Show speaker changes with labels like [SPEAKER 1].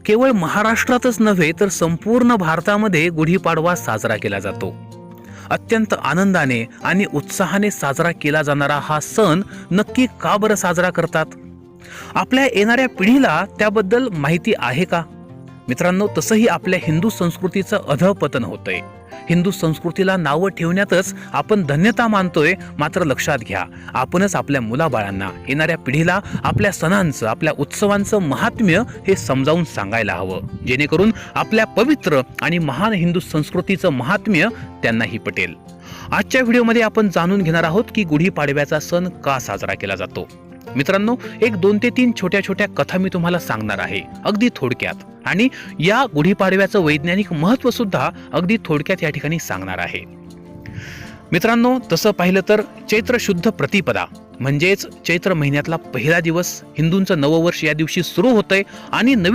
[SPEAKER 1] केवळ महाराष्ट्रातच नव्हे तर संपूर्ण भारतामध्ये गुढीपाडवा साजरा केला जातो। अत्यंत आनंदाने आणि उत्साहाने साजरा केला जाणारा हा सण नक्की का बरं साजरा करतात? आपल्या येणाऱ्या पिढीला त्याबद्दल माहिती आहे का? मित्रांनो, तसंही आपल्या हिंदू संस्कृतीचं अधःपतन होतंय। हिंदू संस्कृतीला नावं ठेवण्यातच आपण धन्यता मानतोय, मात्र लक्षात घ्या, आपणच आपल्या मुलाबाळांना, येणाऱ्या पिढीला आपल्या सणांचं, आपल्या उत्सवांचं महात्म्य हे समजावून सांगायला हवं, जेणेकरून आपल्या पवित्र आणि महान हिंदू संस्कृतीचं महात्म्य त्यांनाही पटेल। आजच्या व्हिडिओमध्ये आपण जाणून घेणार आहोत की गुढीपाडव्याचा सण का साजरा केला जातो। मित्रांनो, एक 2 ते 3 छोट्या छोट्या कथा मी तुम्हाला सांगणार आहे, अगदी थोडक्यात, आणि या गुढीपाडव्याचं वैज्ञानिक महत्त्व सुद्धा अगदी थोडक्यात या ठिकाणी सांगणार आहे। मित्रांनो, तसं पाहिलं तर चैत्र शुद्ध प्रतिपदा म्हणजेच चैत्र महिन्यातला पहिला दिवस, हिंदूंचं नववर्ष या दिवशी सुरू होतंय आणि नवीन